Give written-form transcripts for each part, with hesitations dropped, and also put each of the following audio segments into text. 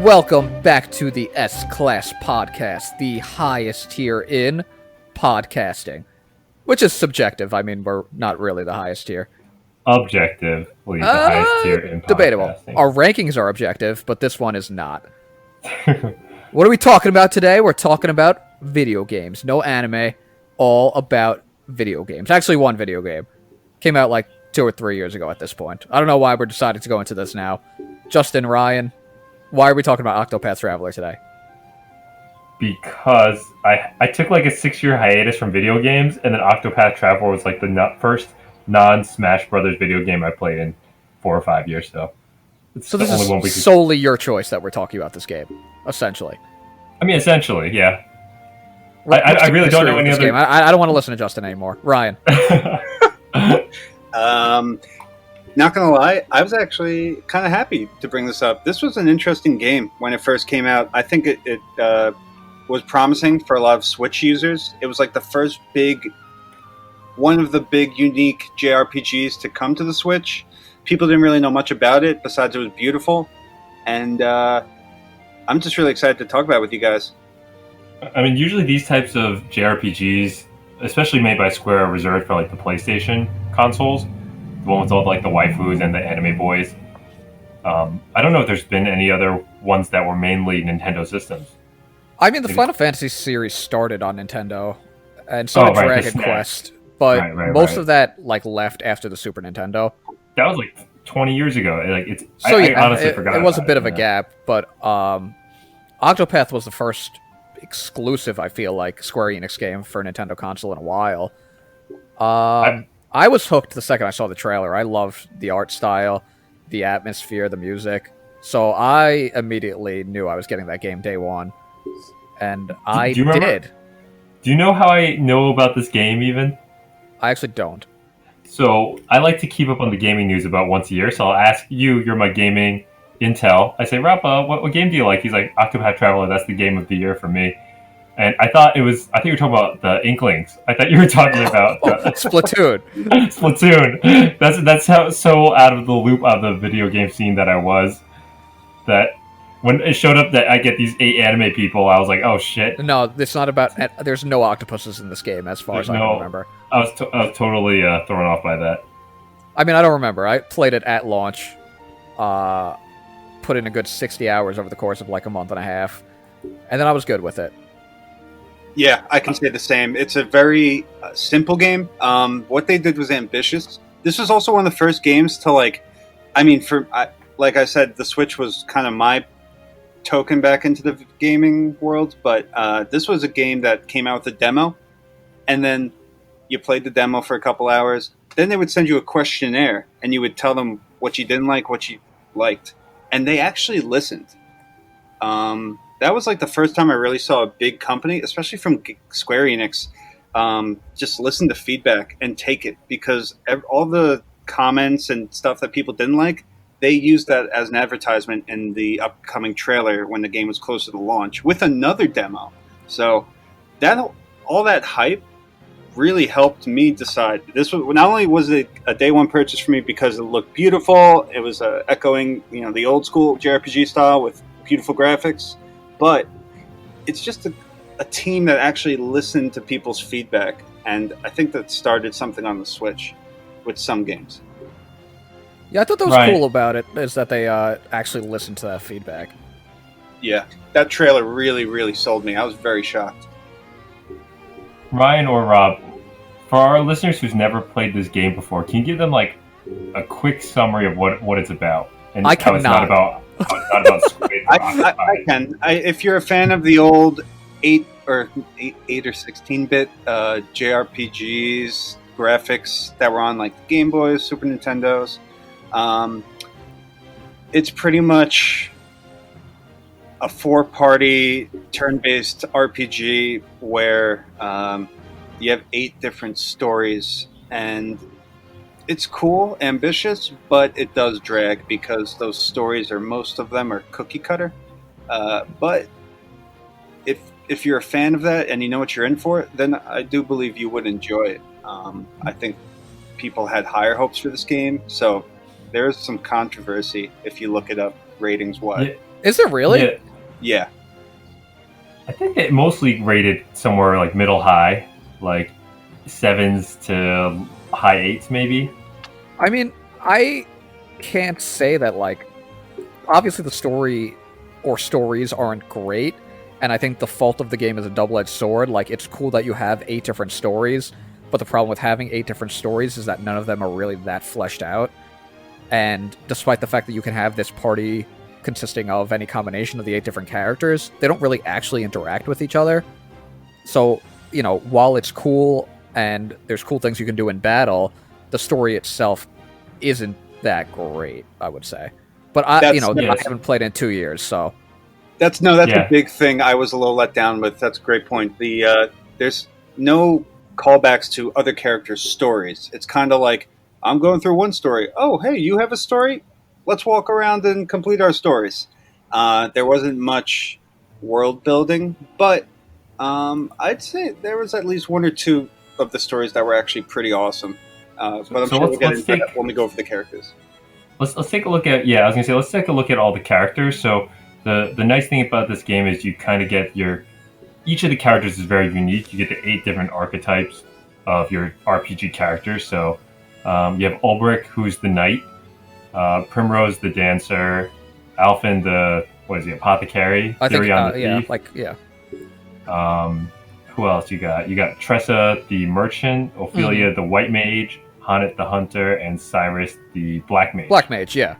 Welcome back to the S-Class Podcast, the highest tier in podcasting. Which is subjective. I mean, we're not really the highest tier. Objectively, the highest tier in podcasting. Debatable. Our rankings are objective, but this one is not. What are we talking about today? We're talking about video games. No anime, all about video games. Actually, one video game. Came out like 2 or 3 years ago at this point. I don't know why we're deciding to go into this now. Justin, Ryan, why are we talking about Octopath Traveler today? Because I took like a 6-year hiatus from video games, and then Octopath Traveler was like the first non-Smash Brothers video game I played in 4 or 5 years. So this is solely your choice that we're talking about this game, essentially. I mean, essentially, yeah. I really don't know any other game. I don't want to listen to Justin anymore. Ryan. Not gonna lie, I was actually kind of happy to bring this up. This was an interesting game when it first came out. I think it was promising for a lot of Switch users. It was like the first one of the big unique JRPGs to come to the Switch. People didn't really know much about it besides it was beautiful, and I'm just really excited to talk about it with you guys. I mean, usually these types of JRPGs, especially made by Square, are reserved for like the PlayStation consoles. The one with all like the waifus and the anime boys. I don't know if there's been any other ones that were mainly Nintendo systems. I mean, the Final Fantasy series started on Nintendo, and so did Dragon Quest, but most of that like left after the Super Nintendo. That was like 20 years ago. Like I honestly forgot. It was a bit of a gap, but Octopath was the first exclusive, I feel like, Square Enix game for a Nintendo console in a while. I was hooked the second I saw the trailer. I loved the art style, the atmosphere, the music. So I immediately knew I was getting that game day one. And I did. Do you know how I know about this game even? I actually don't. So I like to keep up on the gaming news about once a year. So I'll ask you, you're my gaming intel. I say, Rob, what game do you like? He's like, Octopath Traveler, that's the game of the year for me. And I thought you were talking about the Inklings. I thought you were talking about Splatoon. Splatoon. That's how so out of the loop of the video game scene that I was. That when it showed up that I get these 8 anime people, I was like, oh shit. No, it's not about. There's no octopuses in this game, as far as I can remember. I was totally thrown off by that. I mean, I don't remember. I played it at launch. Put in a good 60 hours over the course of like a month and a half, and then I was good with it. Yeah, I can say the same. It's a very simple game. What they did was ambitious. This was also one of the first games to like I said, the Switch was kind of my token back into the gaming world, but this was a game that came out with a demo, and then you played the demo for a couple hours. Then they would send you a questionnaire, and you would tell them what you didn't like, what you liked, and they actually listened. That was like the first time I really saw a big company, especially from Square Enix, just listen to feedback and take it, because all the comments and stuff that people didn't like, they used that as an advertisement in the upcoming trailer when the game was closer to launch with another demo. So all that hype really helped me decide. This was not only was it a day one purchase for me because it looked beautiful, it was echoing the old school JRPG style with beautiful graphics, but it's just a team that actually listened to people's feedback, and I think that started something on the Switch with some games. Yeah, I thought that was cool about it, is that they actually listened to that feedback. Yeah, that trailer really, really sold me. I was very shocked. Ryan or Rob, for our listeners who's never played this game before, can you give them like a quick summary of what it's about? And I cannot. It's not about Squid. I can. If you're a fan of the old 8 or 16-bit JRPGs, graphics that were on like the Game Boys, Super Nintendos, it's pretty much a 4-party turn-based RPG where you have 8 different stories, and it's cool, ambitious, but it does drag because those stories most of them are cookie cutter. But if you're a fan of that and you know what you're in for, then I do believe you would enjoy it. I think people had higher hopes for this game, so there's some controversy if you look it up ratings-wise. Is it really? Yeah, Yeah. I think they mostly rated somewhere like middle high, like 7s to high 8s maybe. I mean, I can't say that, like, obviously the story or stories aren't great, and I think the fault of the game is a double-edged sword. Like, it's cool that you have 8 different stories, but the problem with having 8 different stories is that none of them are really that fleshed out. And despite the fact that you can have this party consisting of any combination of the 8 different characters, they don't really actually interact with each other. So, you know, while it's cool and there's cool things you can do in battle, the story itself isn't that great, I would say. But I haven't played in 2 years, so That's a big thing I was a little let down with. That's a great point. There's no callbacks to other characters' stories. It's kind of like, I'm going through one story. Oh, hey, you have a story? Let's walk around and complete our stories. There wasn't much world building, but I'd say there was at least 1 or 2 of the stories that were actually pretty awesome. But I'm sure we'll get into that when we go over the characters. Let's take a look at let's take a look at all the characters. So the nice thing about this game is you kind of get each of the characters is very unique. You get the 8 different archetypes of your RPG characters. So you have Olberic, who's the knight, Primrose, the dancer, Alphen, the apothecary, Therion, the thief. Who else you got? You got Tressa, the merchant, Ophelia, the white mage, Honnet, the hunter, and Cyrus, the black mage. Black mage, yeah.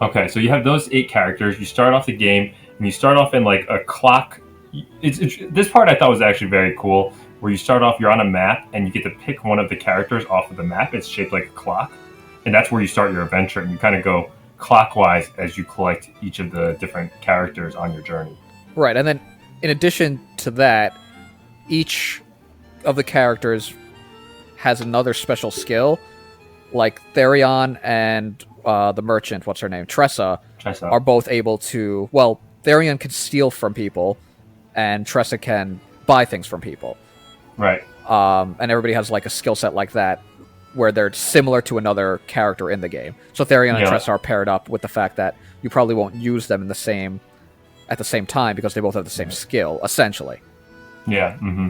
Okay, so you have those 8 characters. You start off the game, and you start off in like a clock. This part I thought was actually very cool, where you start off, you're on a map, and you get to pick one of the characters off of the map. It's shaped like a clock, and that's where you start your adventure, and you kind of go clockwise as you collect each of the different characters on your journey. Right, and then in addition to that, each of the characters has another special skill. Like Therion and the merchant, what's her name? Tressa, are both able to... Well, Therion can steal from people, and Tressa can buy things from people. Right. And everybody has like a skill set like that, where they're similar to another character in the game. So Therion and Tressa are paired up with the fact that you probably won't use them at the same time because they both have the same skill, essentially. Yeah. Mm-hmm.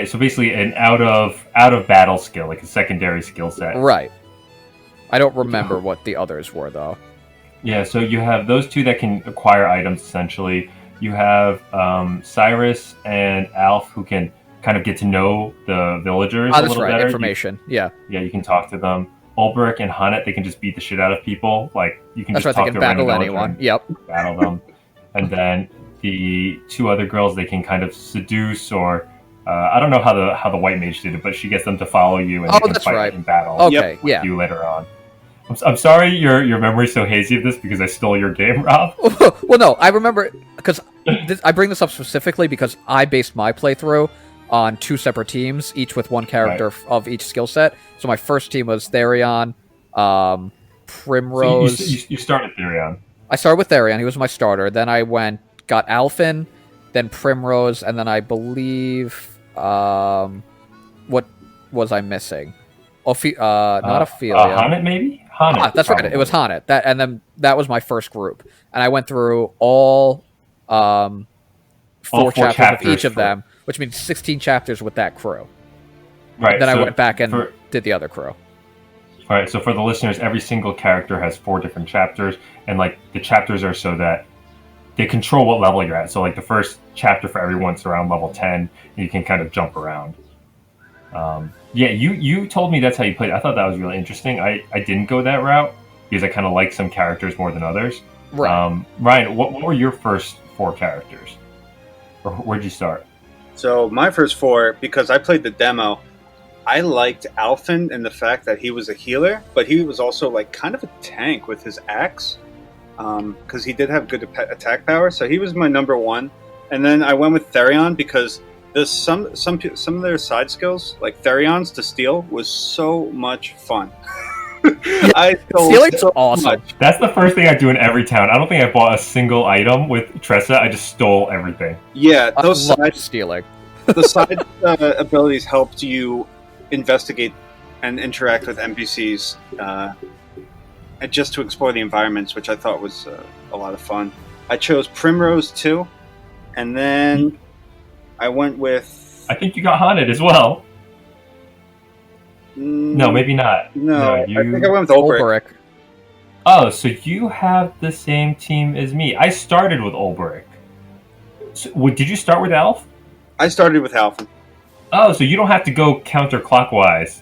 So basically an out of battle skill, like a secondary skill set. Right. I don't remember what the others were though. Yeah, so you have those 2 that can acquire items essentially. You have Cyrus and Alf, who can kind of get to know the villagers a little better. Information. Yeah, you can talk to them. Olberic and Honnet, they can just beat the shit out of people. Like, you can just talk to battle anyone. Yep. Battle them. And then the 2 other girls, they can kind of seduce or... I don't know how the white mage did it, but she gets them to follow you and they can fight in battle with you later on. I'm sorry your memory's so hazy of this because I stole your game, Rob. Well, no, I remember because I bring this up specifically because I based my playthrough on 2 separate teams, each with 1 character of each skill set. So my first team was Therion, Primrose. So you started Therion. I started with Therion. He was my starter. Then I got Alphen, then Primrose, and then I believe what was I missing? Not Ophelia. Honnet, maybe? Honnet. That's probably right. It was Honnet. And then that was my first group. And I went through all 4 chapters of each of them, which means 16 chapters with that crew. Right. And then I went back and did the other crew. All right. So for the listeners, every single character has 4 different chapters, and like the chapters are so that they control what level you're at. So like the first chapter for everyone's around level 10, and you can kind of jump around. You told me that's how you played. I thought that was really interesting. I didn't go that route because I kind of like some characters more than others. Right. Ryan, what were your first 4 characters? Or where'd you start? So my first 4, because I played the demo, I liked Alphen in the fact that he was a healer, but he was also like kind of a tank with his axe, because he did have good attack power. So he was my number 1. And then I went with Therion because there's some of their side skills, like Therion's to steal, was so much fun. I Stealing's so awesome. Much. That's the first thing I do in every town. I don't think I bought a single item with Tressa. I just stole everything. Yeah, those side stealing. The side abilities helped you investigate and interact with NPCs just to explore the environments, which I thought was a lot of fun. I chose Primrose too, and then I went with. I think you got Haunted as well. No, maybe not. No, you... I think I went with Olberic. Oh, so you have the same team as me. I started with Olberic. So, did you start with Elf? I started with Halfin. Oh, so you don't have to go counterclockwise.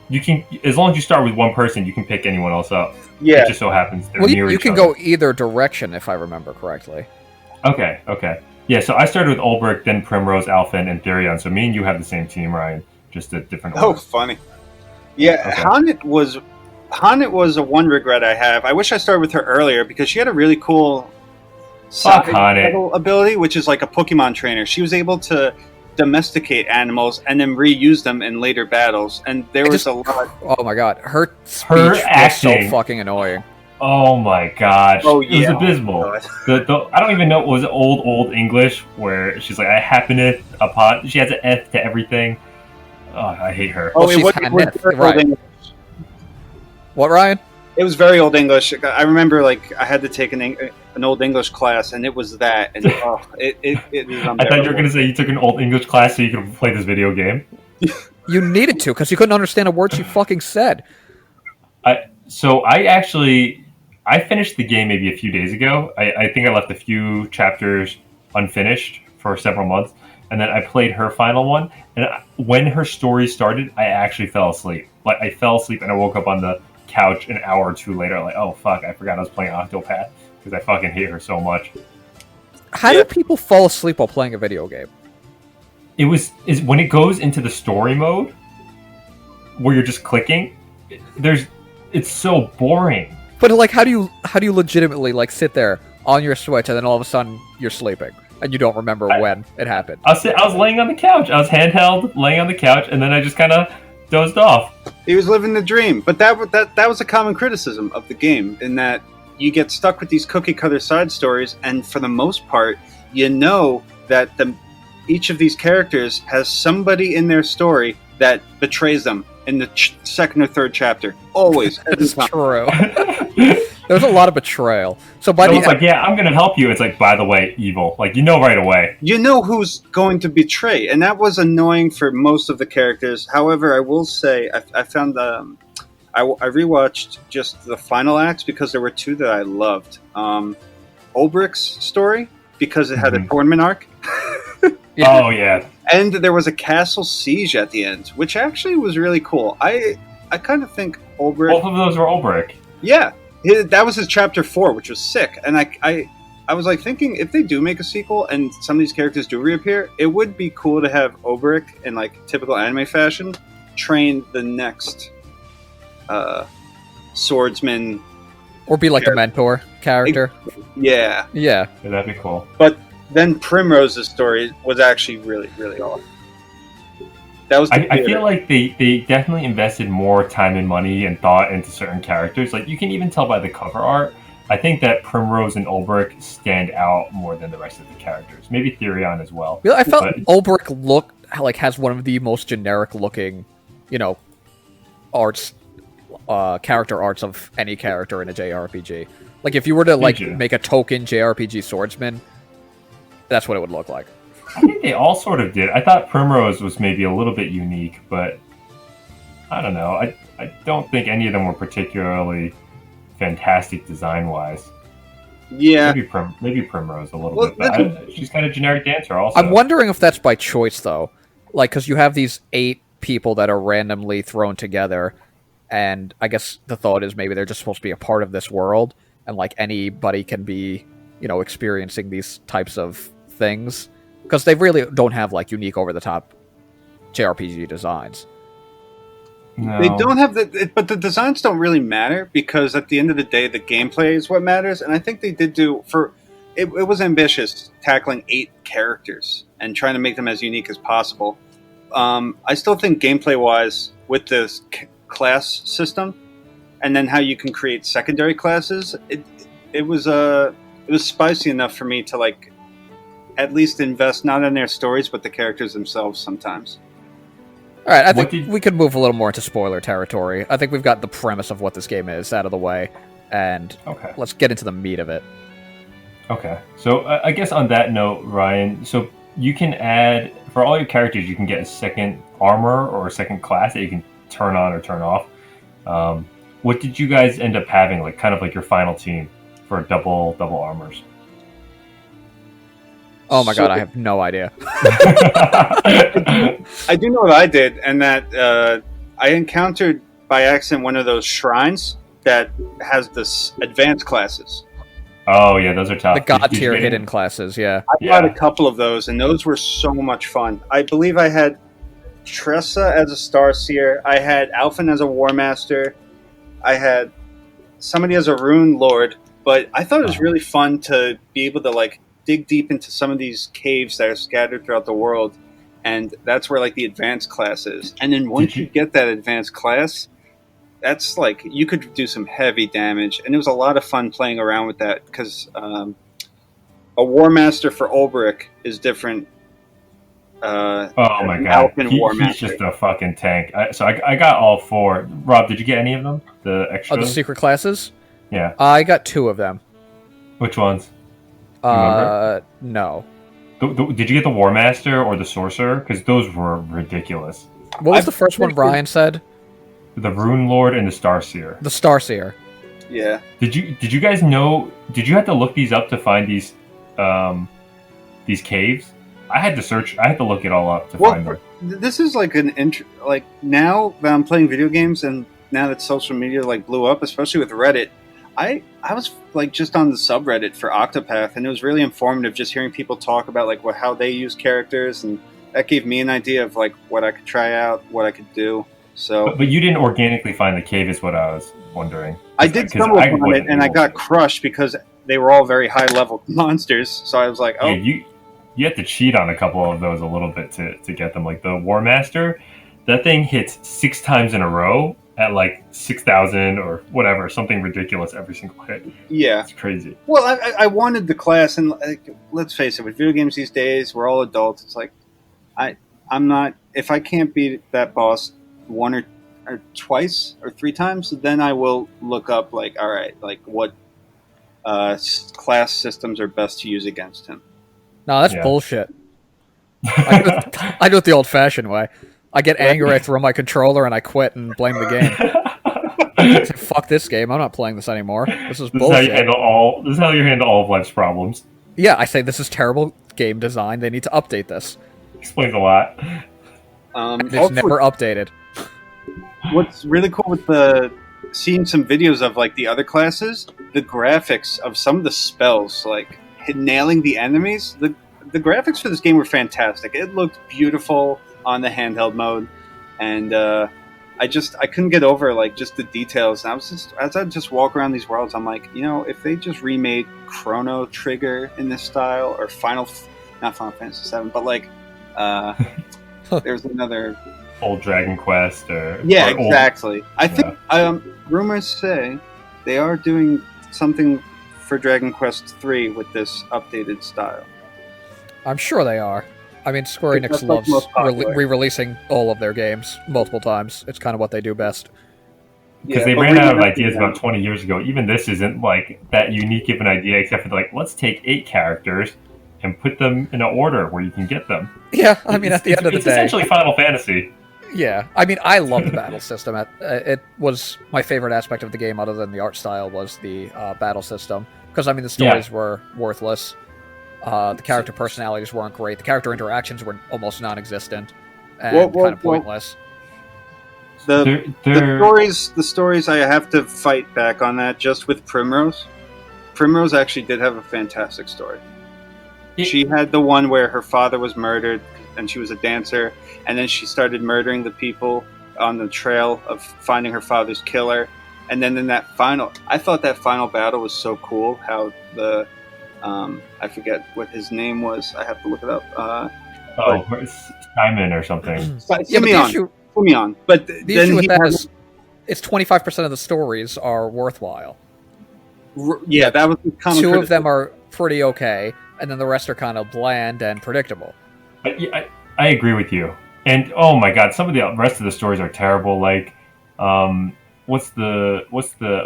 You can, as long as you start with one person, you can pick anyone else up. Yeah. It just so happens they're near each other. You can go either direction, if I remember correctly. Okay. Yeah, so I started with Olberic, then Primrose, Alphen, and Therion. So me and you have the same team, Ryan. Just a different order. Oh, funny. Yeah, okay. Haunted was a one regret I have. I wish I started with her earlier because she had a really cool ability, which is like a Pokemon trainer. She was able to domesticate animals and then reuse them in later battles, and there was a lot. Oh my god, her speech was so fucking annoying. Oh my gosh, oh yeah, it was abysmal. I don't even know, was it old English where she's like, I happen upon. She has an F to everything. Oh, I hate her. Oh, it was right. What, Ryan? It was very old English. I remember, like, I had to take an old English class, and it was that. And it was I thought you were going to say you took an old English class so you could play this video game. You needed to, because you couldn't understand a word she fucking said. I finished the game maybe a few days ago. I think I left a few chapters unfinished for several months, and then I played her final one. And when her story started, I actually fell asleep. Like, I fell asleep, and I woke up on the couch an hour or two later, like, oh fuck, I forgot I was playing Octopath because I fucking hate her so much. How do people fall asleep while playing a video game? Is when it goes into the story mode where you're just clicking, it's so boring. But like, how do you legitimately like sit there on your Switch and then all of a sudden you're sleeping and you don't remember when it happened? I was laying on the couch. I was handheld laying on the couch, and then I just kind of dozed off. He was living the dream. But that was a common criticism of the game, in that you get stuck with these cookie-cutter side stories, and for the most part, you know that each of these characters has somebody in their story that betrays them in the second or third chapter. Always. That's true. There's a lot of betrayal. So it's like, yeah, I'm going to help you. It's like, by the way, evil. Like, you know right away. You know who's going to betray. And that was annoying for most of the characters. However, I will say, I found I rewatched just the final acts because there were two that I loved. Olberic's story, because it had a tournament arc. Yeah. Oh, yeah. And there was a castle siege at the end, which actually was really cool. I kind of think Olberic... Both of those were Olberic. Yeah. That was his chapter 4, which was sick. And I was like thinking, if they do make a sequel and some of these characters do reappear, it would be cool to have Olberic, in like typical anime fashion, train the next swordsman. Or be like a mentor character. Yeah. Yeah. That'd be cool. But then Primrose's story was actually really, really awesome. That was. I feel like they definitely invested more time and money and thought into certain characters. Like, you can even tell by the cover art. I think that Primrose and Olberic stand out more than the rest of the characters. Maybe Therion as well. I felt Olberic has one of the most generic looking, arts, character arts of any character in a JRPG. Like, if you were to make a token JRPG swordsman, that's what it would look like. I think they all sort of did. I thought Primrose was maybe a little bit unique, but I don't know. I don't think any of them were particularly fantastic design-wise. Yeah. Maybe Primrose a little bit, but she's kind of generic dancer also. I'm wondering if that's by choice, though. Like, because you have these 8 people that are randomly thrown together, and I guess the thought is maybe they're just supposed to be a part of this world, and, like, anybody can be, experiencing these types of things. Because they really don't have, like, unique, over-the-top JRPG designs. No. They don't have but the designs don't really matter, because at the end of the day, the gameplay is what matters. And I think they did it was ambitious, tackling 8 characters and trying to make them as unique as possible. I still think gameplay-wise, with this class system, and then how you can create secondary classes, it was spicy enough for me to, like, at least invest not in their stories, but the characters themselves sometimes. All right, I think we could move a little more into spoiler territory. I think we've got the premise of what this game is out of the way, and let's get into the meat of it. Okay, so I guess on that note, Ryan, so you can add, for all your characters, you can get a second armor or a second class that you can turn on or turn off. What did you guys end up having, like kind of like your final team for double armors? Oh my god, I have no idea. I do know what I did, and that I encountered by accident one of those shrines that has this advanced classes. Oh yeah, those are tough. The god tier hidden classes, yeah. I got a couple of those, and those were so much fun. I believe I had Tressa as a Starseer. I had Alphen as a War Master. I had somebody as a Rune Lord. But I thought it was really fun to be able to like dig deep into some of these caves that are scattered throughout the world, and that's where like the advanced class is. And then once you get that advanced class, that's like you could do some heavy damage, and it was a lot of fun playing around with that because a War Master for Olberic is different. Oh my god, he's just a fucking tank. So I got all 4. Rob, did you get any of them? The extras? Oh, the secret classes? Yeah, I got 2 of them. Which ones? No. Did you get the War Master or the Sorcerer? Because those were ridiculous. What was the first one Ryan said? The Rune Lord and the Starseer. The Starseer. Yeah. Did you guys know? Did you have to look these up to find these caves? I had to search. I had to look it all up to find them. This is like like now that I'm playing video games, and now that social media like blew up, especially with Reddit. I was like just on the subreddit for Octopath, and it was really informative just hearing people talk about like how they use characters, and that gave me an idea of like what I could try out, what I could do. So, but you didn't organically find the cave, is what I was wondering. I did stumble upon it, and I got crushed because they were all very high level monsters. So I was like, oh, yeah, you have to cheat on a couple of those a little bit to get them. Like the War Master, that thing hits 6 times in a row at like 6,000 or whatever, something ridiculous every single hit. Yeah, it's crazy. Well, I wanted the class, and like, let's face it, with video games these days, we're all adults. It's like I'm not. If I can't beat that boss 1 or twice or 3 times, then I will look up like, all right, like what class systems are best to use against him. No, that's bullshit. I do it the old-fashioned way. I get angry, I throw my controller, and I quit and blame the game. Fuck this game, I'm not playing this anymore. This is bullshit. This is how you handle all of life's problems. Yeah, I say this is terrible game design, they need to update this. Explains a lot. It's never updated. What's really cool with seeing some videos of like the other classes, the graphics of some of the spells, like nailing the enemies, the graphics for this game were fantastic. It looked beautiful on the handheld mode, and I couldn't get over like just the details. And as I just walk around these worlds, I'm like, if they just remade Chrono Trigger in this style, or not Final Fantasy VII, but like there's another old Dragon Quest or exactly. I think rumors say they are doing something for Dragon Quest III with this updated style. I'm sure they are. I mean, Square Enix loves re-releasing all of their games multiple times. It's kind of what they do best. Because they ran out of ideas about 20 years ago. Even this isn't like that unique of an idea, except for like, let's take 8 characters and put them in an order where you can get them. Yeah, I mean, at the end of the day, it's essentially Final Fantasy. Yeah, I mean, I love the battle system. It was my favorite aspect of the game, other than the art style, was the battle system. Because I mean, the stories were worthless. The character personalities weren't great. The character interactions were almost non-existent and kind of pointless. The stories, I have to fight back on that just with Primrose. Primrose actually did have a fantastic story. She had the one where her father was murdered and she was a dancer, and then she started murdering the people on the trail of finding her father's killer. And then in I thought that final battle was so cool, how I forget what his name was. I have to look it up. Simon or something. Simeon. But the issue with that is it's 25% of the stories are worthwhile. Yeah, that was kind of 2 of them are pretty okay, and then the rest are kind of bland and predictable. I agree with you. And oh my god, some of the rest of the stories are terrible. Like, what's the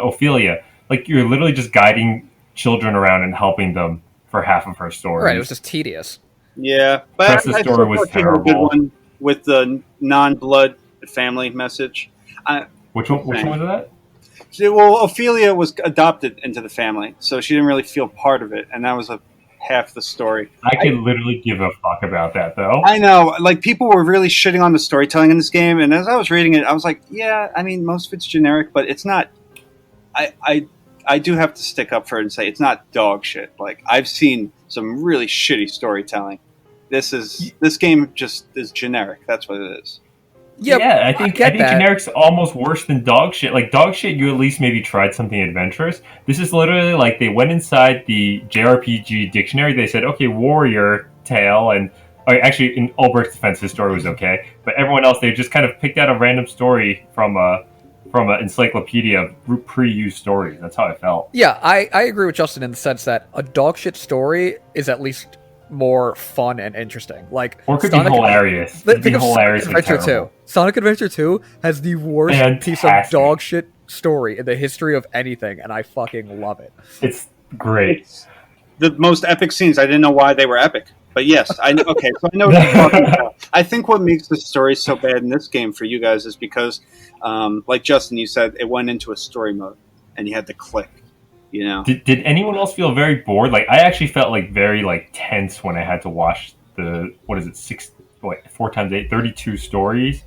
Ophelia? Like, you're literally just guiding children around and helping them for half of her story. Right, it was just tedious. Yeah, but Tressa's story was she had a good terrible. one with the non-blood family message. Which one was that? Well, Ophelia was adopted into the family, so she didn't really feel part of it, and that was half the story. I could literally give a fuck about that, though. I know, like, people were really shitting on the storytelling in this game, and as I was reading it, I was like, yeah, I mean, most of it's generic, but it's not. I do have to stick up for it and say it's not dog shit. Like, I've seen some really shitty storytelling. This game just is generic. That's what it is. Yeah, I think that. generic's almost worse than dog shit. Like, dog shit, you at least maybe tried something adventurous. This is literally like they went inside the JRPG dictionary. They said, okay, warrior tale, and actually, in Olberic's defense, his story was okay. But everyone else, they just kind of picked out a random story from an encyclopedia of pre-used stories. That's how I felt. Yeah, I agree with Justin in the sense that a dog shit story is at least more fun and interesting. Like, or it could be hilarious. Think of Sonic Adventure 2. Sonic Adventure 2 has the worst piece of dog shit story in the history of anything, and I fucking love it. It's great. It's the most epic scenes. I didn't know why they were epic. But yes, I know. Okay, so I know what you're talking about. I think what makes the story so bad in this game for you guys is because, like Justin, you said, it went into a story mode, and you had to click. You know. Did anyone else feel very bored? Like, I actually felt like very tense when I had to watch the 4 times 8, 32 stories.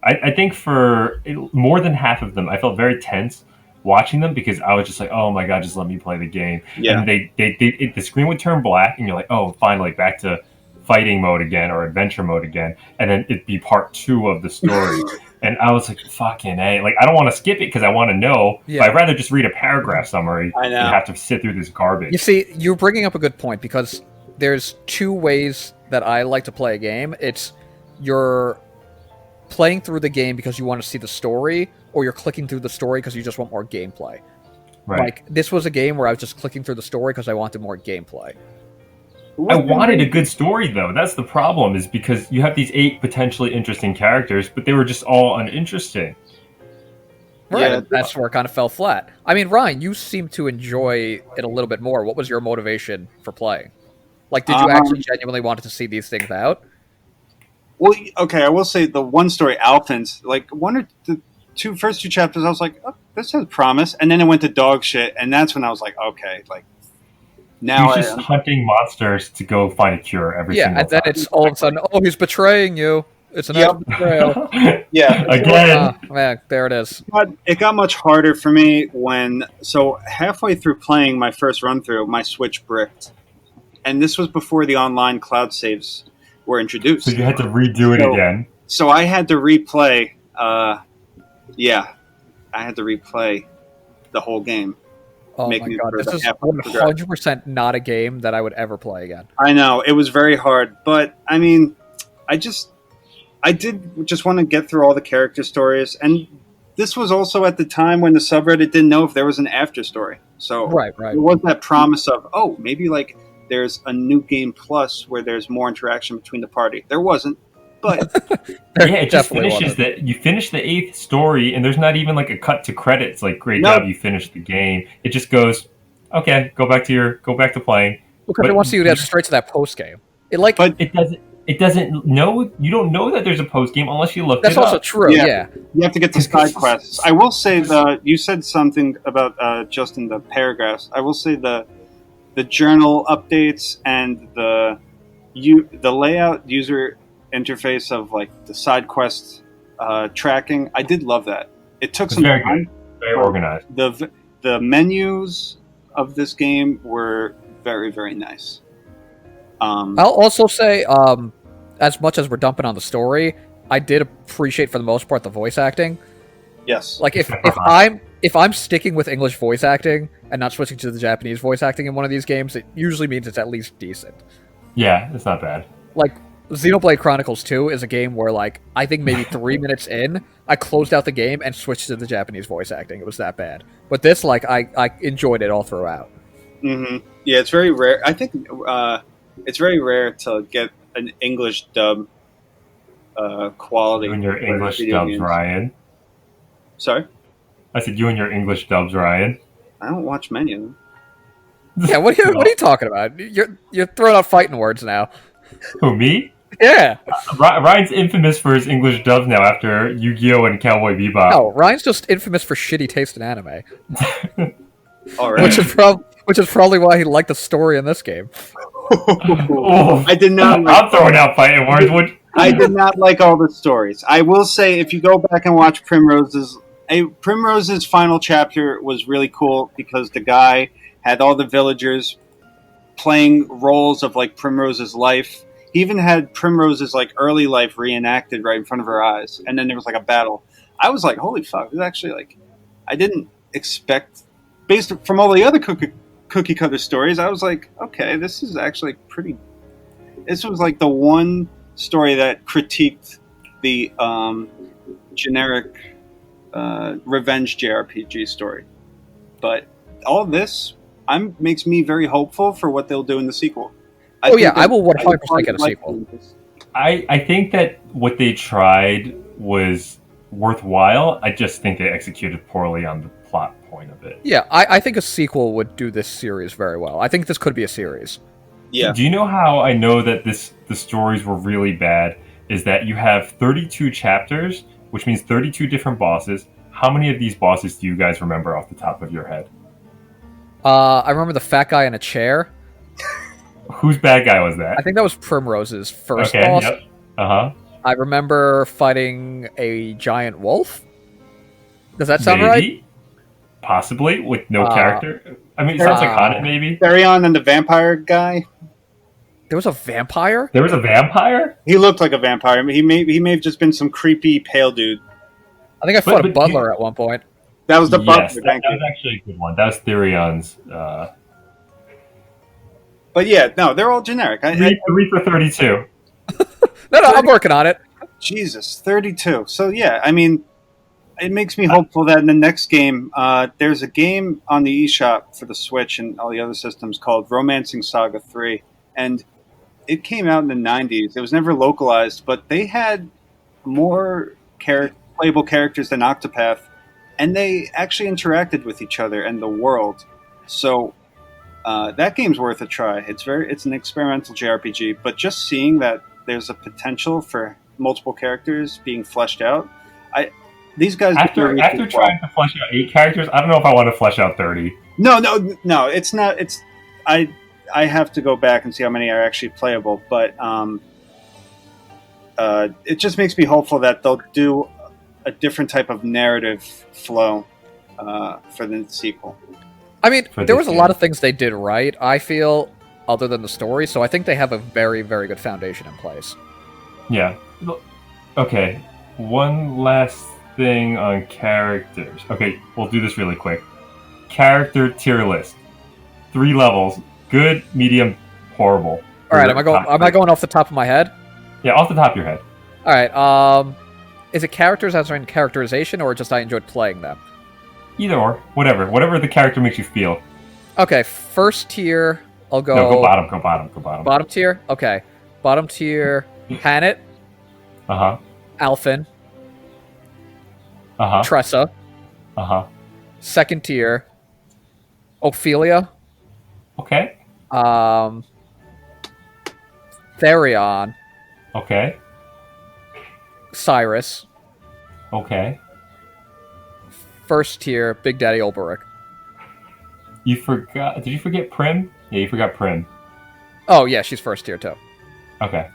I think for more than half of them, I felt very tense watching them because I was just like, oh my god, just let me play the game. Yeah. And the screen would turn black, and you're like, oh, finally back to fighting mode again or adventure mode again, and then it'd be part 2 of the story. And I was like, fucking A. Like, I don't want to skip it because I want to know. Yeah. But I'd rather just read a paragraph summary than have to sit through this garbage. You see, you're bringing up a good point because there's 2 ways that I like to play a game. It's you're playing through the game because you want to see the story, or you're clicking through the story because you just want more gameplay. Right. Like, this was a game where I was just clicking through the story because I wanted more gameplay. I wanted a good story, though. That's the problem, is because you have these 8 potentially interesting characters, but they were just all uninteresting. Right, yeah, that's where it kind of fell flat. I mean, Ryan, you seem to enjoy it a little bit more. What was your motivation for playing? Like, did you actually genuinely want to see these things out? Well, okay, I will say the one story, Alphins, like, one or the first two chapters, I was like, oh, this has promise. And then it went to dog shit, and that's when I was like, okay, like, now he's just hunting monsters to go find a cure every single time. Yeah, and then it's all of a sudden, oh, he's betraying you. It's an betrayal. Yeah. Again. Man, there it is. But it got much harder for me so halfway through playing my first run through, my Switch bricked. And this was before the online cloud saves were introduced. So you had to redo it again. So I had to replay, I had to replay the whole game. Oh my god, this is 100% not a game that I would ever play again. I know, it was very hard, but I mean, I did just want to get through all the character stories, and this was also at the time when the subreddit didn't know if there was an after story. So right. There was that promise of, oh, maybe like there's a new game plus where there's more interaction between the party. There wasn't. But yeah, it just finishes that. You finish the 8th story, and there's not even like a cut to credits. Like, great job, you finished the game. It just goes, okay, go back to playing. Because it wants you to get straight to that post game. But it doesn't know. You don't know that there's a post game unless you look. That's also true. Yeah, you have to get to side quests. I will say you said something about Justin, the paragraphs. I will say the journal updates and the layout user interface of like the side quest tracking. I did love that. It took some time. Good. Very organized. The menus of this game were very, very nice. I'll also say, as much as we're dumping on the story, I did appreciate for the most part the voice acting. Yes. Like if I'm sticking with English voice acting and not switching to the Japanese voice acting in one of these games, it usually means it's at least decent. Yeah, it's not bad. Like, Xenoblade Chronicles 2 is a game where, like, I think maybe 3 minutes in, I closed out the game and switched to the Japanese voice acting. It was that bad. But this, like, I enjoyed it all throughout. Mm-hmm. Yeah, it's very rare. I think it's very rare to get an English dub quality. You and your for English video dubs, games. Ryan. Sorry, I said you and your English dubs, Ryan. I don't watch many of them. Yeah, what are you talking about? You're throwing out fighting words now. Who, me? Yeah. Ryan's infamous for his English dubs now after Yu-Gi-Oh! And Cowboy Bebop. No, Ryan's just infamous for shitty taste in anime, All right. which is probably why he liked the story in this game. Oh, I did not. I'm throwing out fighting words. I did not like all the stories. I will say, if you go back and watch Primrose's final chapter was really cool because the guy had all the villagers playing roles of like Primrose's life. He even had Primrose's like early life reenacted right in front of her eyes, and then there was like a battle. I was like, "Holy fuck!" It was actually like I didn't expect, based from all the other cookie cutter stories. I was like, "Okay, this is actually pretty." This was like the one story that critiqued the generic revenge JRPG story, but all this makes me very hopeful for what they'll do in the sequel. I will 100% get a sequel. I think that what they tried was worthwhile. I just think they executed poorly on the plot point of it. Yeah, I think a sequel would do this series very well. I think this could be a series. Yeah. Do you know how I know that the stories were really bad? Is that you have 32 chapters, which means 32 different bosses. How many of these bosses do you guys remember off the top of your head? I remember the fat guy in a chair. Whose bad guy was that? I think that was Primrose's first boss. Yep. Uh-huh. I remember fighting a giant wolf. Does that sound Maybe. right? Possibly, with no character. I mean, it sounds like Haunted, maybe. Therion and the vampire guy. There was a vampire? There was a vampire? He looked like a vampire. He may have just been some creepy pale dude. I think I fought a butler at one point. That was the butler. Yes, that was actually a good one. That was Therion's. But yeah, no, they're all generic. 3 for 32. No, I'm working on it. Jesus, 32. So yeah, I mean, it makes me hopeful that in the next game, there's a game on the eShop for the Switch and all the other systems called Romancing Saga 3. And it came out in the 90s. It was never localized, but they had more playable characters than Octopath, and they actually interacted with each other and the world. So that game's worth a try. It's an experimental JRPG, but just seeing that there's a potential for multiple characters being fleshed out, these guys after trying to flesh out 8 characters, I don't know if I want to flesh out 30. No, it's not. I have to go back and see how many are actually playable, but it just makes me hopeful that they'll do a different type of narrative flow for the sequel. I mean, there was a lot of things they did right, I feel, other than the story, so I think they have a very, very good foundation in place. Yeah. Okay, one last thing on characters. Okay, we'll do this really quick. Character tier list. 3 levels. Good, medium, horrible. All right, am I going off the top of my head? Yeah, off the top of your head. All right. Is it characters as in characterization, or just I enjoyed playing them? Either or, whatever the character makes you feel. Okay, first tier. I'll go. No, go bottom. Bottom tier. Okay, bottom tier. Hannet. Alphen. Tressa. Second tier. Ophelia. Okay. Therion. Okay. Cyrus. Okay. First tier, Big Daddy Olberic. You forgot... Did you forget Prim? Yeah, you forgot Prim. Oh, yeah, she's first tier, too. Okay.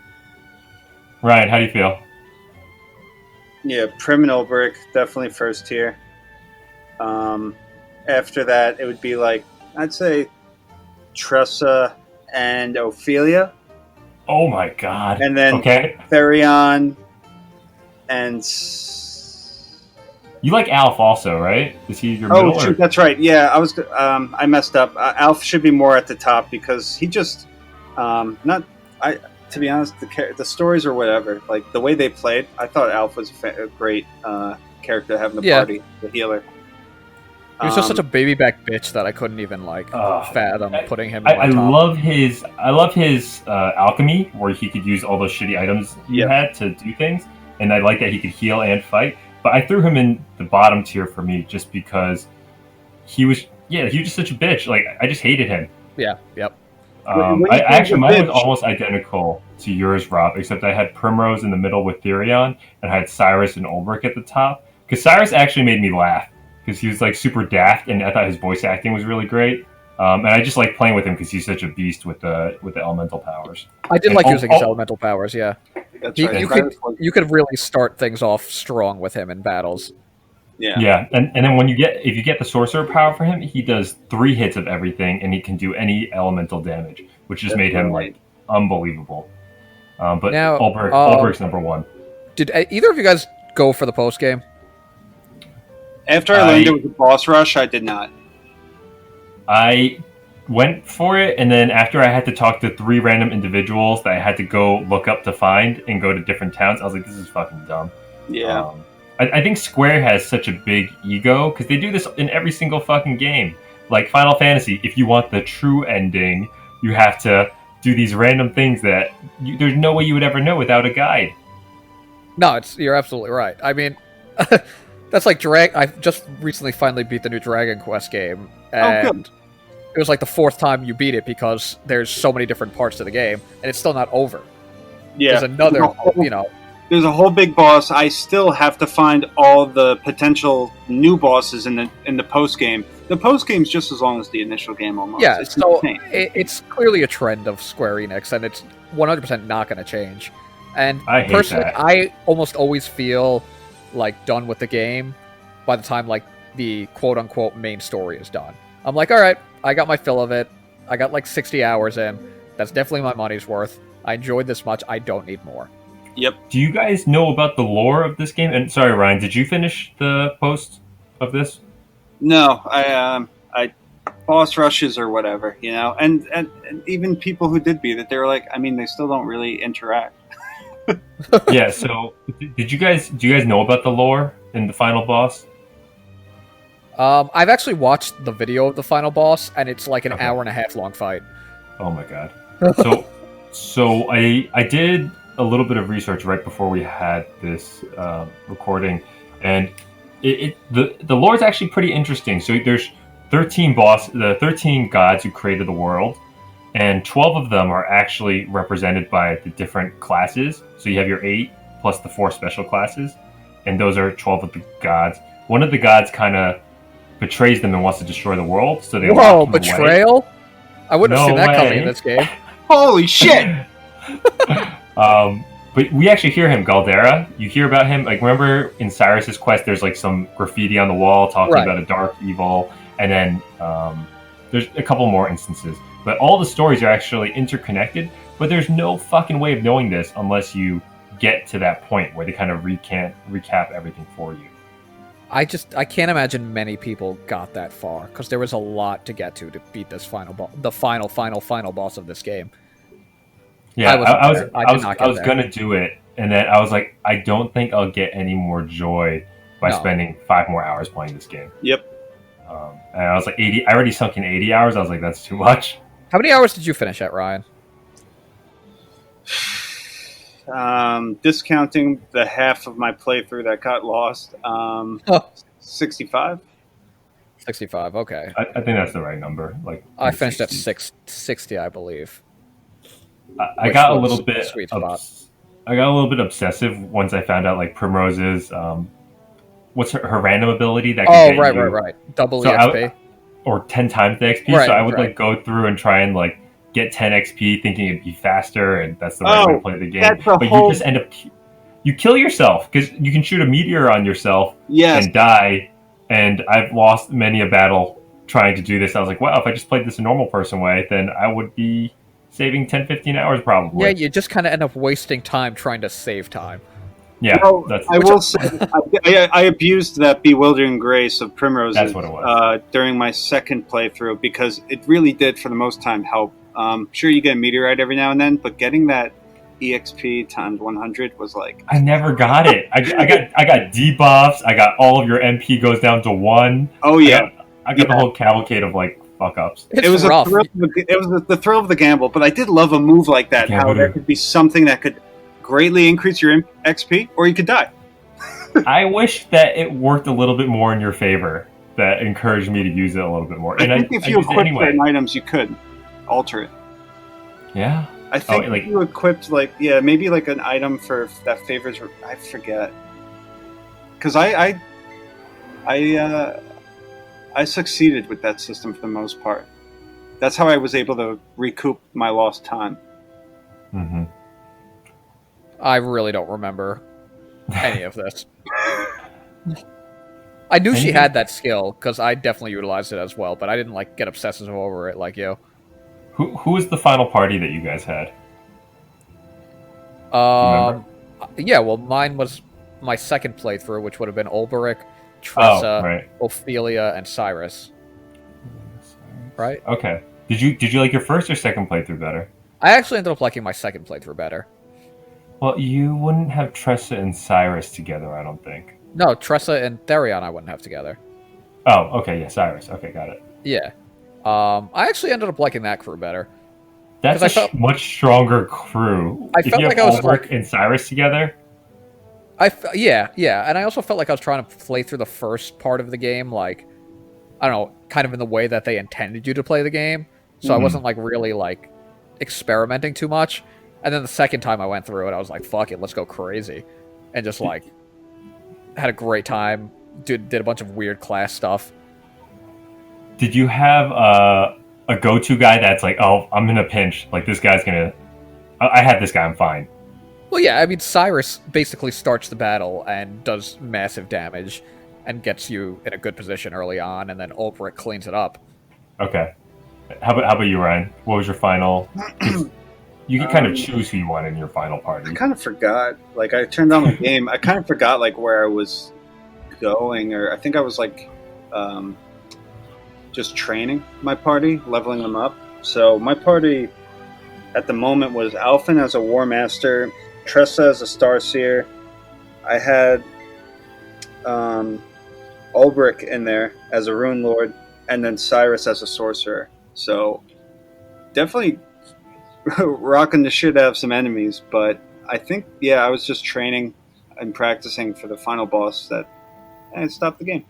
Ryan, how do you feel? Yeah, Prim and Olberic, definitely first tier. After that, it would be like, I'd say Tressa and Ophelia. Oh my god. And then Therion and... You like Alf also, right? Is he your middle? Oh, shoot, that's right. Yeah, I messed up. Alf should be more at the top because he just... to be honest, the stories or whatever, like the way they played, I thought Alf was a great character to have in the party, the healer. He was just such a baby back bitch that I couldn't even fathom putting him. I love his alchemy, where he could use all those shitty items he had to do things, and I like that he could heal and fight. But I threw him in the bottom tier for me just because he was just such a bitch. Like, I just hated him. Yeah. Yep. Mine was almost identical to yours, Rob, except I had Primrose in the middle with Therion, and I had Cyrus and Olberic at the top. Because Cyrus actually made me laugh, because he was like super daft, and I thought his voice acting was really great. And I just like playing with him because he's such a beast with the elemental powers. I did like using his elemental powers. Yeah, that's right. You could really start things off strong with him in battles. Yeah, and then if you get the sorcerer power for him, he does 3 hits of everything, and he can do any elemental damage, which just made him like unbelievable. But now, Olberic's number 1. Did either of you guys go for the post game? After I learned it was a boss rush, I did not. I went for it, and then after I had to talk to 3 random individuals that I had to go look up to find and go to different towns, I was like, this is fucking dumb. Yeah. I think Square has such a big ego, because they do this in every single fucking game. Like Final Fantasy, if you want the true ending, you have to do these random things that there's no way you would ever know without a guide. No, you're absolutely right. I mean... That's like I just recently finally beat the new Dragon Quest game, and it was like the 4th time you beat it because there's so many different parts to the game, and it's still not over. Yeah, there's another, There's a whole big boss. I still have to find all the potential new bosses in the post game. The post game's just as long as the initial game almost. Yeah, so it's clearly a trend of Square Enix, and it's 100% not going to change. And personally, I almost always feel like done with the game by the time like the quote-unquote main story is done. I'm like, all right, I got my fill of it. I got like 60 hours in. That's definitely my money's worth. I enjoyed this much. I don't need more. Yep. Do you guys know about the lore of this game? And sorry, Ryan, did you finish the post of this? No, I boss rushes or whatever, and even people who did beat it, they were like, I mean, they still don't really interact. Yeah, so do you guys know about the lore in the final boss? I've actually watched the video of the final boss, and it's like an hour and a half long fight. Oh my god. So I did a little bit of research right before we had this recording, and the lore is actually pretty interesting. So there's 13 gods who created the world, and 12 of them are actually represented by the different classes. So you have your 8 plus the 4 special classes, and those are 12 of the gods. One of the gods kind of betrays them and wants to destroy the world, so they lock him betrayal? Away. I wouldn't have seen that coming in this game. Holy shit! But we actually hear him, Galdera. You hear about him, like, remember in Cyrus's quest, there's like some graffiti on the wall talking about a dark evil, and then there's a couple more instances. But all the stories are actually interconnected, but there's no fucking way of knowing this unless you get to that point where they kind of recap everything for you. I can't imagine many people got that far, because there was a lot to get to beat this final boss of this game. Yeah, I was gonna do it, and then I was like, I don't think I'll get any more joy by spending 5 more hours playing this game. Yep. And I was like, 80. I already sunk in 80 hours. I was like, that's too much. How many hours did you finish at, Ryan? Discounting the half of my playthrough that got lost, 65. 65. Okay. I think that's the right number. Like, I finished at 60, I believe. I got a little bit. I got a little bit obsessive once I found out like Primrose's what's her random ability that can right. Double EXP. Or 10 times the XP. So I would like go through and try and like get 10 XP thinking it'd be faster, and that's the right way to play the game. But you just end up you kill yourself because you can shoot a meteor on yourself and die. And I've lost many a battle trying to do this. I was like, wow, if I just played this a normal person way, then I would be saving 10-15 hours probably. Yeah, you just kind of end up wasting time trying to save time. Yeah, well, I will say I abused that bewildering grace of Primrose. That's what it was. During my second playthrough, because it really did for the most time help. Sure, you get a meteorite every now and then, but getting that EXP times 100 was like I never got it. I got debuffs. I got all of your MP goes down to 1. Oh yeah, I got the whole cavalcade of like fuck ups. It's It was rough. the thrill of the gamble, but I did love a move like that. How there could be something that could greatly increase your XP, or you could die. I wish that it worked a little bit more in your favor. That encouraged me to use it a little bit more. I And think if you used it equip anyway. certain items, you could alter it. Yeah. I think like- if you equipped maybe like an item for that favors. I forget, because I succeeded with that system for the most part. That's how I was able to recoup my lost time. Mm-hmm. I really don't remember any of this. I knew she had that skill because I definitely utilized it as well, but I didn't like get obsessive over it like you. Who was the final party that you guys had? Yeah, well, mine was my second playthrough, which would have been Olberic, Tressa, Right. Ophelia, and Cyrus. Right? Okay. Did you like your first or second playthrough better? I actually ended up liking my second playthrough better. Well, you wouldn't have Tressa and Cyrus together, I don't think. No, Tressa and Therion I wouldn't have together. Oh, okay, yeah, Cyrus. Okay, got it. Yeah. I actually ended up liking that crew better. That's 'Cause a much stronger crew. I if felt you like have I was, Olberic like- and Cyrus together. Yeah, and I also felt like I was trying to play through the first part of the game, like, I don't know, kind of in the way that they intended you to play the game. So I wasn't, like, really, like, experimenting too much. And then the second time I went through it, I was like, fuck it, let's go crazy. And just, like, had a great time, did a bunch of weird class stuff. Did you have a go-to guy that's like, oh, I'm in a pinch. Like, this guy's gonna... I had this guy, I'm fine. Well, yeah, I mean, Cyrus basically starts the battle and does massive damage and gets you in a good position early on, and then Olberic cleans it up. Okay. How about you, Ryan? What was your final... You can kind of choose who you want in your final I party. kind of forgot. Like, I turned on the game. I kind of forgot like where I was going, or I think I was like just training my party, leveling them up. So my party at the moment was Alphen as a War Master, Tressa as a Starseer. I had Olberic in there as a Rune Lord, and then Cyrus as a Sorcerer. So definitely rocking the shit out of some enemies, but I think, yeah, I was just training and practicing for the final boss that stopped the game.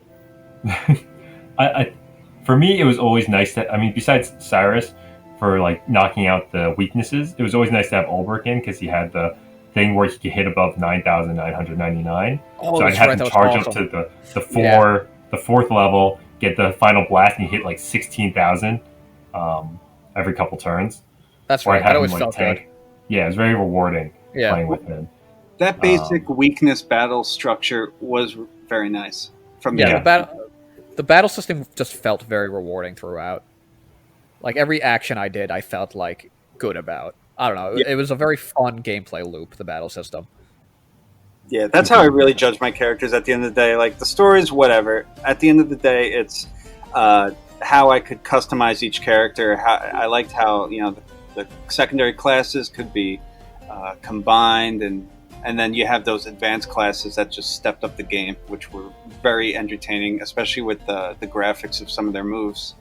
For me, it was always nice that, I mean, besides Cyrus, for like knocking out the weaknesses, it was always nice to have Olberic in because he had the thing where he could hit above 9,999. Oh, So I'd that's have right, him that was charge awesome. up to the fourth level, get the final blast, and he hit like 16,000 every couple turns. That's Or I'd right, that have always him, felt tank. good. Yeah, it was very rewarding Yeah. playing with him. That basic weakness battle structure was very nice. From Yeah, Yeah. the battle system just felt very rewarding throughout. Like, every action I did, I felt, like, good about. I don't know, Yeah. it was a very fun gameplay loop, the battle system. Yeah, that's how I really judge my characters at the end of the day. Like, the stories, whatever. At the end of the day, it's how I could customize each character. I liked how, the secondary classes could be combined, and then you have those advanced classes that just stepped up the game, which were very entertaining, especially with the graphics of some of their moves.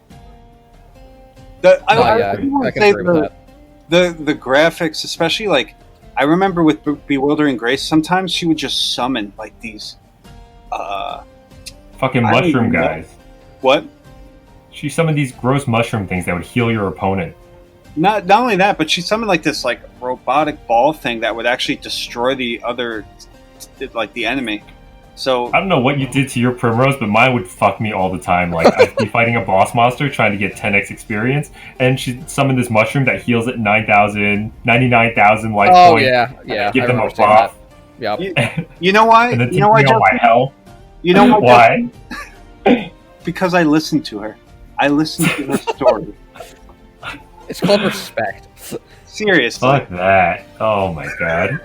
I can agree with that. The graphics, especially, like, I remember with Bewildering Grace, sometimes she would just summon like these Fucking I don't mushroom even know. guys. what? She summoned these gross mushroom things that would heal your opponent. Not only that, but she summoned like this like robotic ball thing that would actually destroy the other, like, the enemy. So I don't know what you did to your Primrose, but mine would fuck me all the time. Like, I'd be fighting a boss monster trying to get 10x experience, and she summoned this mushroom that heals at 99,000 life Oh, points. yeah, Give I them a remember seeing that. buff. Yep. you know why? And then You know why? take me out my Justin? hell. You know why? Why? Because I listened to her. I listened to her story. It's called respect. Seriously. Fuck that. Oh my god.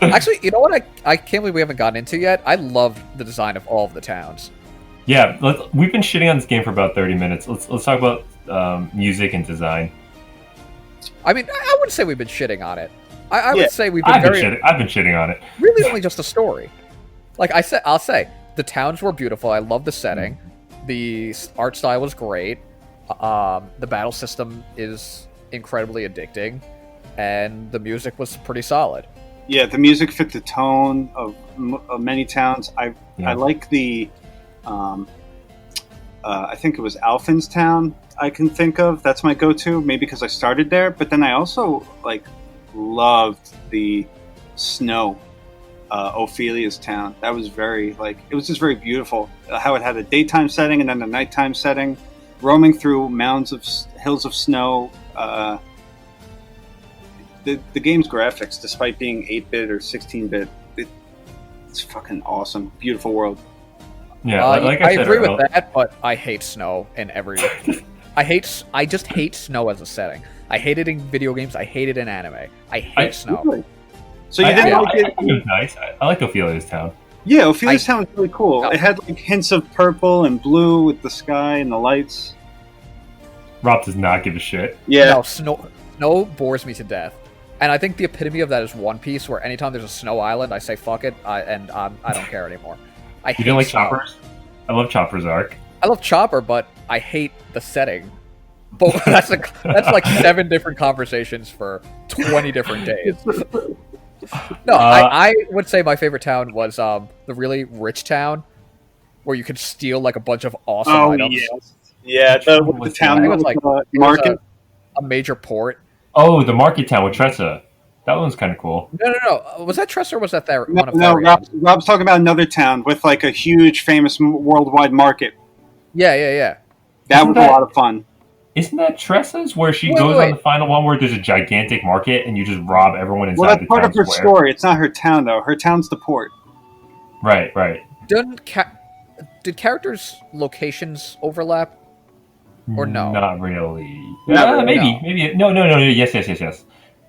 Actually, you know what I can't believe we haven't gotten into yet? I loved the design of all of the towns. Yeah, we've been shitting on this game for about 30 minutes. Let's talk about music and design. I mean, I wouldn't say we've been shitting on it. I Yeah, would say we've been I've very been shitting on it. really only just a story. Like I'll say the towns were beautiful. I love the setting. The art style was great. The battle system is incredibly addicting, and the music was pretty solid. Yeah, the music fit the tone of many towns. I like the, I think it was Alphen's town. I can think of that's my go-to, maybe because I started there. But then I also loved the snow, Ophelia's town. That was very it was just very beautiful. How it had a daytime setting and then a nighttime setting, roaming through mounds of hills of snow. The game's graphics, despite being 8-bit or 16-bit, it's fucking awesome. Beautiful world. Yeah, I agree with that, but I hate snow in every. I just hate snow as a setting. I hate it in video games. I hate it in anime. I hate snow. Really? So you didn't like it? I think it was nice. I liked Ophelia's town. Yeah, Ophelia's town was really cool. It had hints of purple and blue with the sky and the lights. Rob does not give a shit. Yeah, no, snow bores me to death. And I think the epitome of that is One Piece, where anytime there's a snow island, I say fuck it, I don't care anymore. You didn't like Chopper's? I love Chopper's arc. I love Chopper, but I hate the setting. But that's like 7 different conversations for 20 different days. No, I would say my favorite town was the really rich town, where you could steal like a bunch of awesome items. Yeah, the town was like market, a major port. Oh, the market town with Tressa. That one's kind of cool. No. Was that Tressa or was that one of No, Rob's talking about another town with like a huge, famous worldwide market. Yeah. That was a lot of fun. Isn't that Tressa's where she goes on the final one where there's a gigantic market and you just rob everyone inside the town? Well, that's part of her story. It's not her town, though. Her town's the port. Right. Did characters' locations overlap? Or no? Not really. Maybe. No. Yes.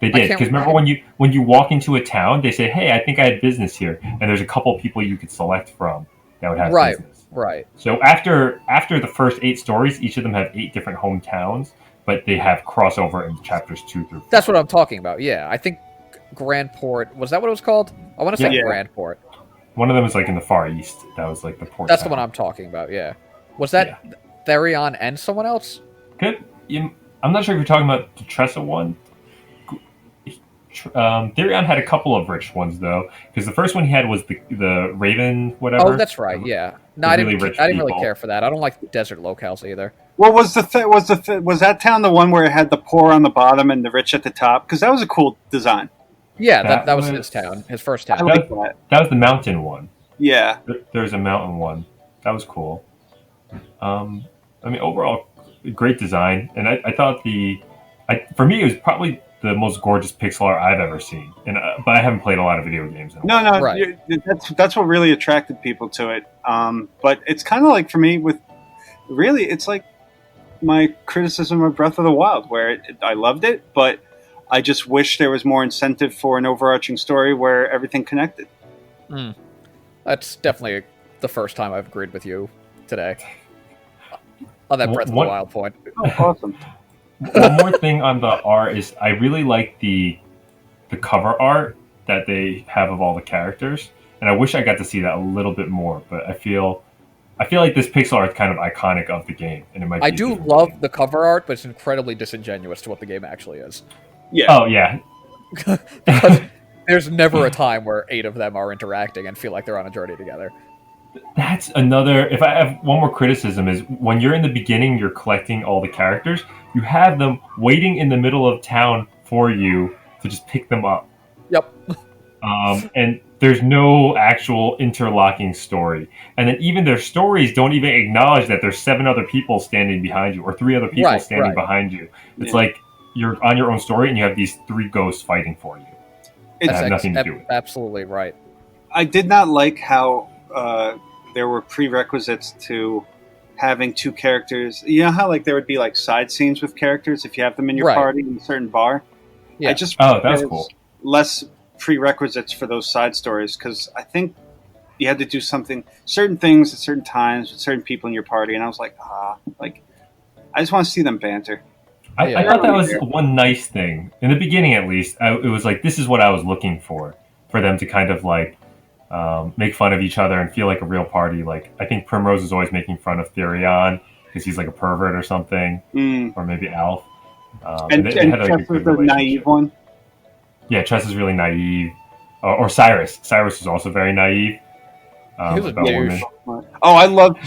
They did, because remember when you walk into a town, they say, "Hey, I think I had business here," and there's a couple people you could select from that would have business. Right. So after the first 8 stories, each of them have 8 different hometowns, but they have crossover in chapters 2 through 4. That's what I'm talking about. Yeah, I think Grand Port, was that what it was called? I want to say Grand Port. One of them is like in the Far East. That was like the port. That's town. the one I'm talking about. Yeah. Was that Therion and someone else? I'm not sure if you're talking about the Tressa one. Therion had a couple of rich ones though, because the first one he had was the Raven whatever. Oh, that's right. Yeah. No, I didn't really care for that. I don't like desert locales either. Well, was that town the one where it had the poor on the bottom and the rich at the top? Because that was a cool design. Yeah, that was his town, his first town. I like that. That was the mountain one. Yeah. There's a mountain one. That was cool. Overall, great design, and I thought for me it was probably the most gorgeous pixel art I've ever seen. And but I haven't played a lot of video games. No, right. That's what really attracted people to it. But it's kind of like for me it's like my criticism of Breath of the Wild, where I loved it, but I just wish there was more incentive for an overarching story where everything connected. That's definitely the first time I've agreed with you today on that Breath of the Wild point. Oh, awesome. One more thing on the art is I really like the cover art that they have of all the characters, and I wish I got to see that a little bit more. But I feel like this pixel art is kind of iconic of the game, and it might. I do love the cover art, but it's incredibly disingenuous to what the game actually is. Yeah. Oh yeah. Because there's never a time where 8 of them are interacting and feel like they're on a journey together. That's another. If I have one more criticism is when you're in the beginning, you're collecting all the characters. You have them waiting in the middle of town for you to just pick them up. Yep. And there's no actual interlocking story. And then even their stories don't even acknowledge that there's 7 other people standing behind you or 3 other people standing behind you. It's like you're on your own story and you have these 3 ghosts fighting for you. It has nothing to do with it. Absolutely right. I did not like how there were prerequisites to having 2 characters. You know how there would be side scenes with characters if you have them in your party in a certain bar? Yeah. That's cool. Less prerequisites for those side stories, because I think you had to do certain things at certain times with certain people in your party, and I was like, I just want to see them banter. I thought that was one nice thing. In the beginning, at least, it was like, this is what I was looking for them to kind of make fun of each other and feel like a real party. Like I think Primrose is always making fun of Therion because he's like a pervert or something, or maybe Alf. And they had like a Chess good was the relationship. naive one. Yeah, Chess is really naive. Or Cyrus. Cyrus is also very naive He was a about douche. women. Oh, I love.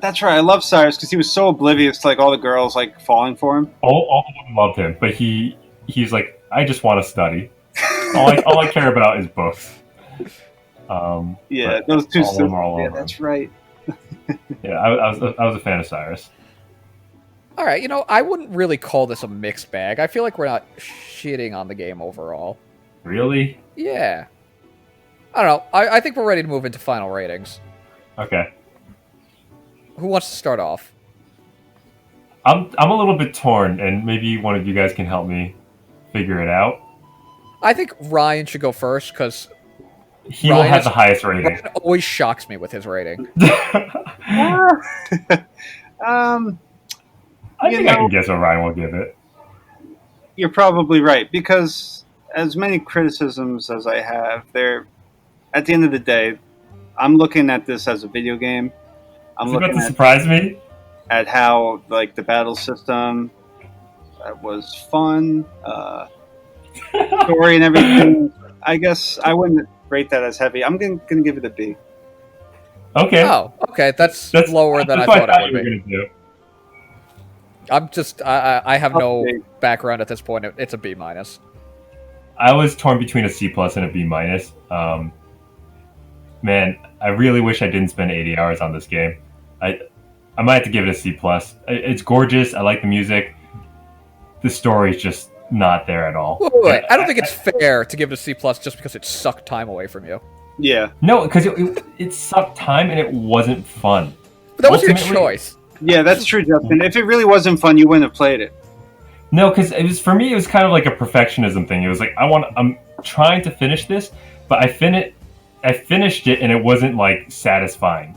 That's right. I love Cyrus because he was so oblivious to like all the girls like falling for him. All the women loved him, but he's like, I just want to study. All I care about is books. Yeah, but those two. all of them are all Yeah, over that's him. right. Yeah, I was a fan of Cyrus. All right, I wouldn't really call this a mixed bag. I feel like we're not shitting on the game overall. Really? Yeah. I don't know. I think we're ready to move into final ratings. Okay. Who wants to start off? I'm a little bit torn, and maybe one of you guys can help me figure it out. I think Ryan should go first, because He will have the highest rating. Ryan always shocks me with his rating. I think I can guess what Ryan will give it. You're probably right because as many criticisms as I have, they're at the end of the day, I'm looking at this as a video game. I'm Is it about looking to surprise me? at how like the battle system was fun, story and everything. I guess I wouldn't rate that as heavy. I'm gonna give it a B. Okay. Oh, okay. That's lower than I what thought it you would were be. gonna do. I'm just, I have no Okay. background at this point. It's a B minus. I was torn between a C plus and a B minus. Man, I really wish I didn't spend 80 hours on this game. I might have to give it a C plus. It's gorgeous. I like the music. The story's just not there at all. Wait. I don't think it's fair to give it a C plus just because it sucked time away from you. Yeah, No, because it sucked time and it wasn't fun. But that was your Ultimately- choice. yeah, that's true, Justin. If it really wasn't fun, you wouldn't have played it. No, because it was for me. It was kind of like a perfectionism thing. It was like I'm trying to finish this, but I finished it and it wasn't like satisfying.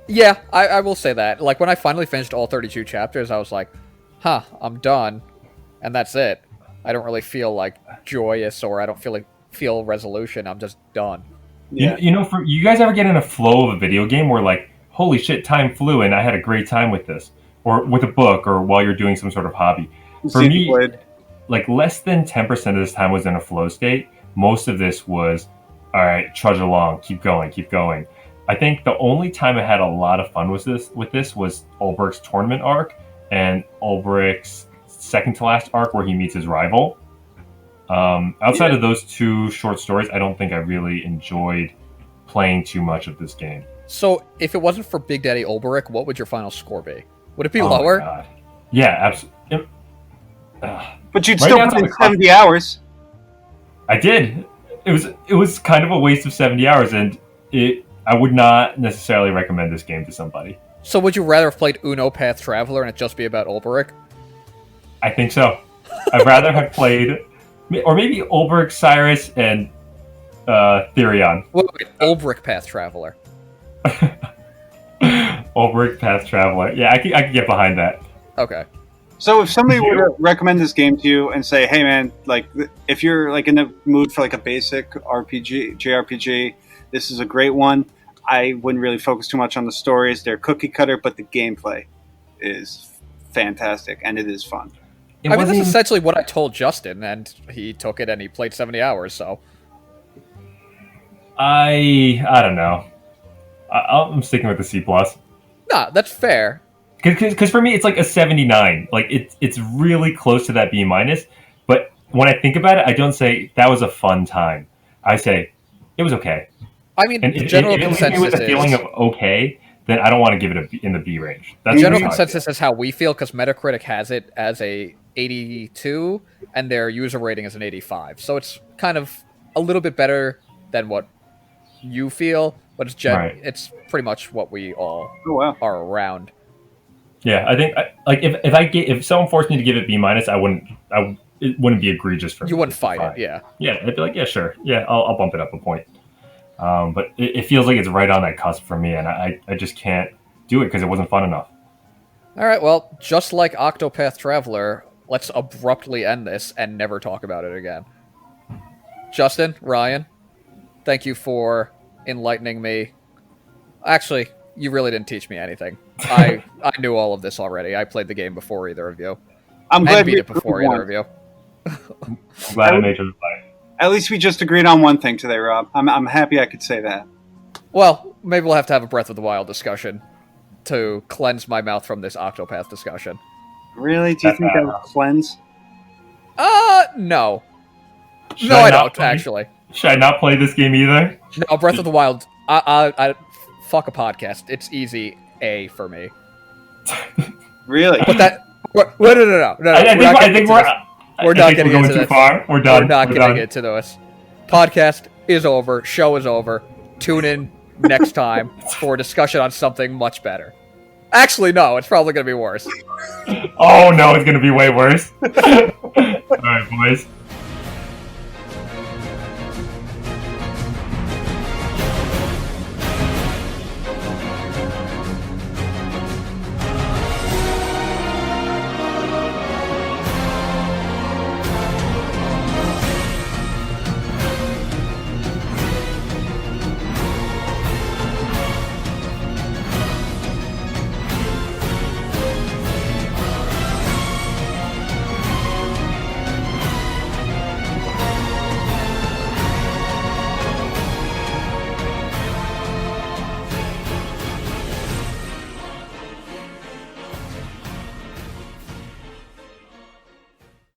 Yeah, I will say that. Like, when I finally finished all 32 chapters, I was like, huh, I'm done. And that's it. I don't really feel, like, joyous, or I don't feel resolution. I'm just done. Yeah, You know, for you guys ever get in a flow of a video game where like, holy shit, time flew and I had a great time with this, or with a book, or while you're doing some sort of hobby. For See, me, played. like less than 10% of this time was in a flow state. Most of this was, all right, trudge along, keep going, keep going. I think the only time I had a lot of fun with this was Olberic's tournament arc and Olberic's second to last arc where he meets his rival. Outside of those two short stories, I don't think I really enjoyed playing too much of this game. So, if it wasn't for Big Daddy Olberic, what would your final score be? Would it be Oh my lower? God. Yeah, absolutely. But you'd Right still now it's put on in the 70 hours. I did. It was kind of a waste of 70 hours, and I would not necessarily recommend this game to somebody. So, would you rather have played Octopath Traveler and it just be about Olberic? I think so. I'd rather have played, or maybe Olberic, Cyrus, and Therion. Wait, Olberic Path Traveler. Olberic Path Traveler. Yeah, I could get behind that. Okay. So if somebody were to recommend this game to you and say, "Hey, man, like if you're like in the mood for like a basic RPG, JRPG, this is a great one." I wouldn't really focus too much on the stories; they're cookie cutter, but the gameplay is fantastic and it is fun. It I mean, wasn't that's even- essentially what I told Justin, and he took it and he played 70 hours, so. I don't know. I'm sticking with the C plus. Nah, that's fair. Because for me, it's like a 79. Like it's really close to that B minus. But when I think about it, I don't say that was a fun time. I say it was okay. I mean, And the if general it leaves me with consensus a feeling is... of okay, then I don't want to give it in the B range. That's The general how I feel. consensus is how we feel, because Metacritic has it as a 82, and their user rating is an 85. So it's kind of a little bit better than what you feel, but Right. it's pretty much what we all Oh wow! are around. Yeah, I think if someone forced me to give it B minus, it wouldn't be egregious for me. You wouldn't It's fight fine. it, yeah. Yeah, I'd be like, yeah, sure, yeah, I'll bump it up a point. But it feels like it's right on that cusp for me, and I just can't do it because it wasn't fun enough. All right, well, just like Octopath Traveler, let's abruptly end this and never talk about it again. Justin, Ryan, Thank you for enlightening me. Actually, you really didn't teach me anything. I knew all of this already. I played the game before either of you. I'm And glad beat we it before agreed either of you. I'm glad I made you reply. At least we just agreed on one thing today, Rob. I'm happy I could say that. Well, maybe we'll have to have a Breath of the Wild discussion to cleanse my mouth from this Octopath discussion. Really? Do you think that would cleanse? No. Should No, I not don't, play- actually. Should I not play this game either? No, Breath of the Wild, I fuck a podcast. It's easy A for me. Really? But that... No. I think we're getting going into too this. far. We're done. We're not We're getting done. into this. Podcast is over. Show is over. Tune in next time for a discussion on something much better. Actually, no. It's probably going to be worse. Oh no, it's gonna be way worse. All right, boys.